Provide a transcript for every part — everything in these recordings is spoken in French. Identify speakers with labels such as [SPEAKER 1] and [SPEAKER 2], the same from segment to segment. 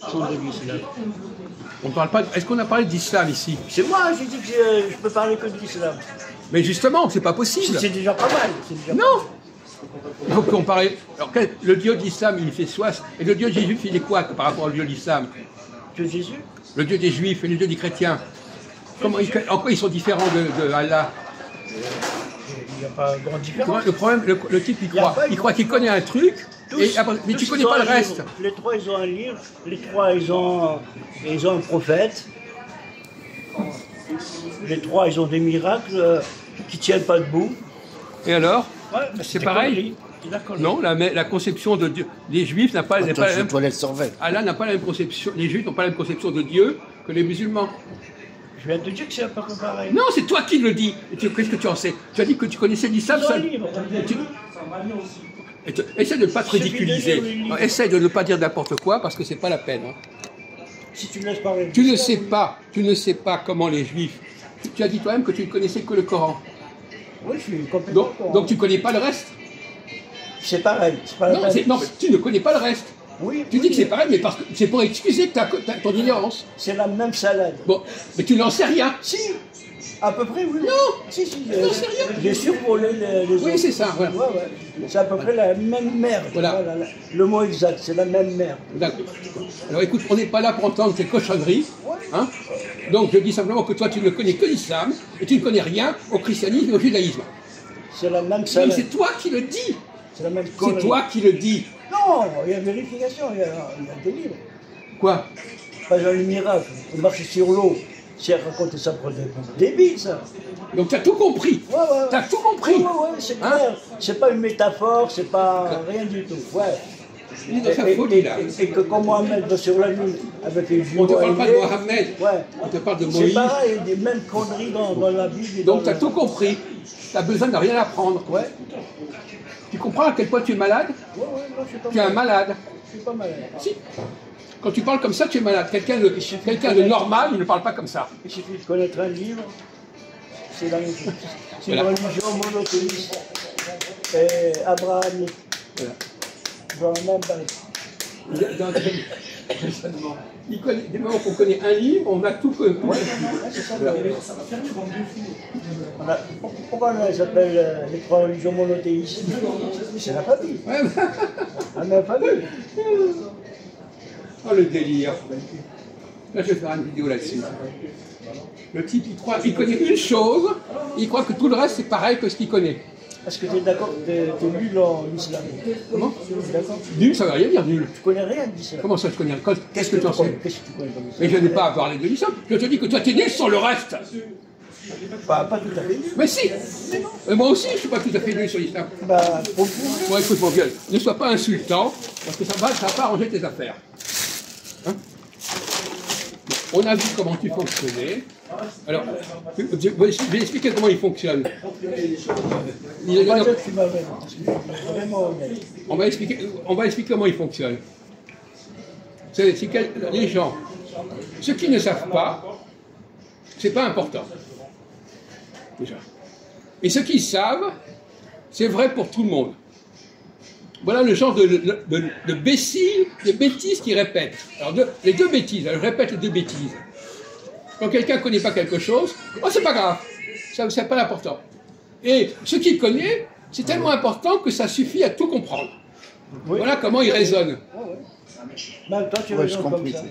[SPEAKER 1] De l'islam.
[SPEAKER 2] On parle pas. Est-ce qu'on a parlé d'islam ici?
[SPEAKER 1] C'est moi, j'ai dit que je peux parler que de l'islam.
[SPEAKER 2] Mais justement, c'est pas possible.
[SPEAKER 1] C'est déjà pas mal.
[SPEAKER 2] Non. Il faut qu'on parle. Alors, le Dieu de l'islam, il fait soit. Et le Dieu des Juifs, il est quoi par rapport au Dieu de l'islam?
[SPEAKER 1] Dieu Jésus?
[SPEAKER 2] Le Dieu des Juifs et le Dieu des chrétiens. En quoi ils sont différents de Allah?
[SPEAKER 1] Il n'y a pas grande différence.
[SPEAKER 2] Le problème, le type, il croit qu'il connaît un truc, mais tu ne connais pas le reste.
[SPEAKER 1] Les trois, ils ont un livre. Les trois, ils ont un prophète. Les trois, ils ont des miracles qui ne tiennent pas debout.
[SPEAKER 2] Et alors?
[SPEAKER 1] Ouais,
[SPEAKER 2] c'est pareil? Non, la conception de Dieu, les Juifs n'a pas, la même. Allah n'a pas la même conception. Les Juifs n'ont pas la même conception de Dieu que les musulmans.
[SPEAKER 1] Je viens de te dire que c'est un peu pareil.
[SPEAKER 2] Non, c'est toi qui le dis. Qu'est-ce que tu en sais? Tu as dit que tu connaissais l'islam seul. Essaie de ne pas te ridiculiser. Essaie de ne pas dire n'importe quoi parce que c'est pas la peine. Hein.
[SPEAKER 1] Si tu me laisses parler.
[SPEAKER 2] Tu ne sais pas comment les Juifs. Tu as dit toi-même que tu ne connaissais que le Coran.
[SPEAKER 1] Oui, je suis complètement.
[SPEAKER 2] Donc tu ne connais pas le reste.
[SPEAKER 1] C'est pareil.
[SPEAKER 2] Non, mais tu ne connais pas le reste.
[SPEAKER 1] Oui,
[SPEAKER 2] tu dis que c'est pareil, mais c'est pour excuser ton ignorance.
[SPEAKER 1] C'est la même salade.
[SPEAKER 2] Bon, mais tu n'en sais rien.
[SPEAKER 1] Si, à peu près, oui.
[SPEAKER 2] Non,
[SPEAKER 1] si,
[SPEAKER 2] tu n'en sais rien.
[SPEAKER 1] J'ai survolé les autres.
[SPEAKER 2] Oui, c'est ça, voilà.
[SPEAKER 1] Ouais. C'est à peu près la même merde.
[SPEAKER 2] Voilà.
[SPEAKER 1] Le mot exact, c'est la même merde.
[SPEAKER 2] D'accord. Alors écoute, on n'est pas là pour entendre tes cochonneries. Hein. Donc je dis simplement que toi, tu ne connais que l'islam et tu ne connais rien au christianisme et au judaïsme.
[SPEAKER 1] C'est la même salade.
[SPEAKER 2] C'est toi qui le dis.
[SPEAKER 1] C'est la même connerie.
[SPEAKER 2] C'est toi qui le dis.
[SPEAKER 1] Non, il y a vérification, il y a des livres.
[SPEAKER 2] Quoi?
[SPEAKER 1] Par exemple, le miracle, on marche sur l'eau. Si elle raconte ça pour des débiles, ça.
[SPEAKER 2] Donc tu as tout compris.
[SPEAKER 1] Ouais.
[SPEAKER 2] Tu as tout compris.
[SPEAKER 1] Ouais, c'est clair. C'est pas une métaphore, c'est pas rien du tout. Ouais. Et que quand Mohamed va sur la lune avec les jumeaux.
[SPEAKER 2] On ne te parle pas de Mohamed.
[SPEAKER 1] Ouais.
[SPEAKER 2] On te parle de Moïse.
[SPEAKER 1] C'est pareil, il y a des mêmes conneries dans la Bible.
[SPEAKER 2] Donc tu as tout compris. Tu as besoin de rien apprendre.
[SPEAKER 1] Ouais.
[SPEAKER 2] Tu comprends à quel point tu es malade?
[SPEAKER 1] Ouais, non, je suis pas malade.
[SPEAKER 2] Tu es un malade.
[SPEAKER 1] Je suis pas malade.
[SPEAKER 2] Si. Quand tu parles comme ça, tu es malade. Quelqu'un de normal, il ne parle pas comme ça.
[SPEAKER 1] Il suffit de connaître un livre, c'est la même chose. C'est une religion monothéiste et abrahamique. Dans la même base.
[SPEAKER 2] Dès moment qu'on connaît un livre, on a tout connu.
[SPEAKER 1] C'est ça. Pourquoi on s'appelle les trois religions monothéistes? C'est la famille. La même famille.
[SPEAKER 2] Oh le délire. Là je vais faire une vidéo là-dessus. Le type il connaît une chose, il croit que tout le reste c'est pareil que ce qu'il connaît.
[SPEAKER 1] Est-ce que tu es d'accord que tu es nul en islam?
[SPEAKER 2] Comment?
[SPEAKER 1] D'accord.
[SPEAKER 2] Nul, ça ne veut rien dire nul.
[SPEAKER 1] Tu connais rien d'islam.
[SPEAKER 2] Comment ça je connais rien? Qu'est-ce que tu en sais?
[SPEAKER 1] Qu'est-ce que tu connais d'islam?
[SPEAKER 2] Mais je n'ai pas à parler de l'islam. Je te dis que toi tu es nul sur le reste.
[SPEAKER 1] Pas tout à fait nul.
[SPEAKER 2] Mais si. Moi aussi je ne suis pas tout à fait nul sur l'islam.
[SPEAKER 1] Pour vous.
[SPEAKER 2] Bon écoute mon gueule, ne sois pas insultant, parce que ça va pas arranger tes affaires. Hein? Bon, on a vu comment tu fonctionnais. Alors, je vais expliquer comment il fonctionne. On va expliquer comment il fonctionne. Les gens, ceux qui ne savent pas, c'est pas important. Déjà. Et ceux qui savent, c'est vrai pour tout le monde. Voilà le genre de bêtises qu'ils répètent. Alors, les deux bêtises, je répète les deux bêtises. Quand quelqu'un ne connaît pas quelque chose, oh, c'est pas grave, ça c'est pas important. Et ce qu'il connaît, c'est tellement important que ça suffit à tout comprendre. Oui. Voilà comment il raisonne.
[SPEAKER 1] Même toi, tu raisonnes comme ça.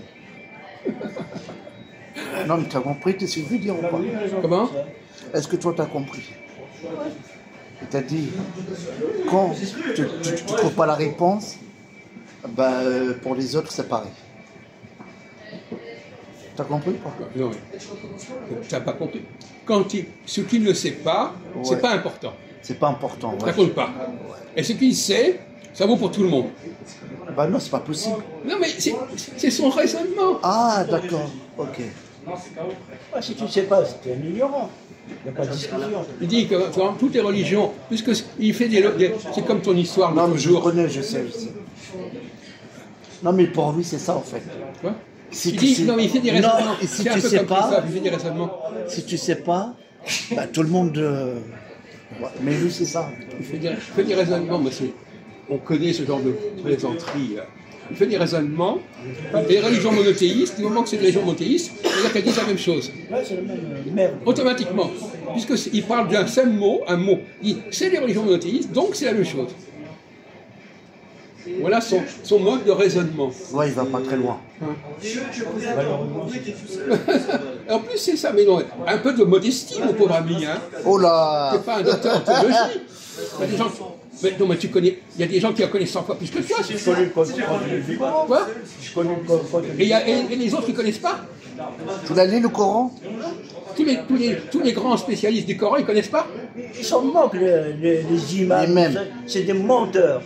[SPEAKER 3] Non, mais tu as compris ce que je veux dire ou pas?
[SPEAKER 2] Comment?
[SPEAKER 3] Est-ce que toi, tu as compris? C'est-à-dire, quand tu ne trouves pas la réponse, pour les autres, c'est pareil. Tu as compris ou pas?
[SPEAKER 2] Non, tu n'as pas compris. Ce qu'il ne sait pas, c'est pas important.
[SPEAKER 3] C'est pas important.
[SPEAKER 2] Ça compte pas. Et ce qu'il sait, ça vaut pour tout le monde.
[SPEAKER 3] Non, c'est pas possible.
[SPEAKER 2] Non, mais c'est son raisonnement.
[SPEAKER 3] Ah, d'accord. Ok.
[SPEAKER 1] Si tu ne sais pas, c'est un ignorant. Il n'y a pas de discussion.
[SPEAKER 2] Il dit que dans toutes les religions, puisque il fait c'est comme ton histoire.
[SPEAKER 3] Non, mais je connais, je sais. Non, mais pour lui, c'est ça en fait.
[SPEAKER 2] Quoi? Non, mais il fait des raisonnements.
[SPEAKER 3] Non, et si tu sais pas,
[SPEAKER 2] il fait des raisonnements.
[SPEAKER 3] Si tu sais pas, tout le monde. Mais lui, c'est ça.
[SPEAKER 2] Il fait des raisonnements, monsieur. On connaît ce genre de plaisanterie. il fait des raisonnements. Les religions monothéistes, du moment que c'est une religion monothéiste, c'est-à-dire qu'elles disent la même chose.
[SPEAKER 1] Ouais, c'est la même merde.
[SPEAKER 2] Automatiquement. Puisqu'il parle d'un seul mot, un mot. Il dit, c'est les religions monothéistes, donc c'est la même chose. Voilà son mode de raisonnement.
[SPEAKER 3] Ouais, il va pas très loin.
[SPEAKER 2] En plus, c'est ça, mais non, un peu de modestie, mon pauvre ami. Hein.
[SPEAKER 3] Oh là!
[SPEAKER 2] C'est pas un docteur en théologie. Il y a des gens, mais tu connais, il y a des gens qui en connaissent 100 fois plus que toi.
[SPEAKER 1] Je connais le code du Coran.
[SPEAKER 2] Quoi?
[SPEAKER 1] Je connais le code du
[SPEAKER 2] Et les autres qui ne connaissent pas?
[SPEAKER 3] Tu l'as lu le Coran?
[SPEAKER 2] Tous les grands spécialistes du Coran, ils ne connaissent pas?
[SPEAKER 1] Ils s'en moquent, les imams.
[SPEAKER 3] Les mêmes.
[SPEAKER 1] C'est des menteurs.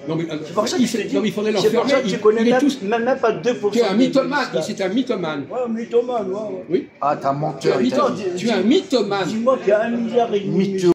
[SPEAKER 2] Non, mais,
[SPEAKER 1] C'est pour ça que je te dis.
[SPEAKER 2] non, mais il faudrait
[SPEAKER 1] C'est pour
[SPEAKER 2] l'enfermer.
[SPEAKER 1] ça que tu connais
[SPEAKER 2] Il est tous.
[SPEAKER 1] même pas 2%.
[SPEAKER 2] Tu es un mythomane,
[SPEAKER 1] de
[SPEAKER 2] c'est un mythomane.
[SPEAKER 1] Ouais, un mythomane, ouais.
[SPEAKER 2] Oui.
[SPEAKER 3] Ah, t'as
[SPEAKER 2] Tu es
[SPEAKER 3] menteur.
[SPEAKER 2] un mythomane. Tu es un mythomane.
[SPEAKER 1] Dis-moi qu'il y a 1,5 milliard.
[SPEAKER 3] Mytho.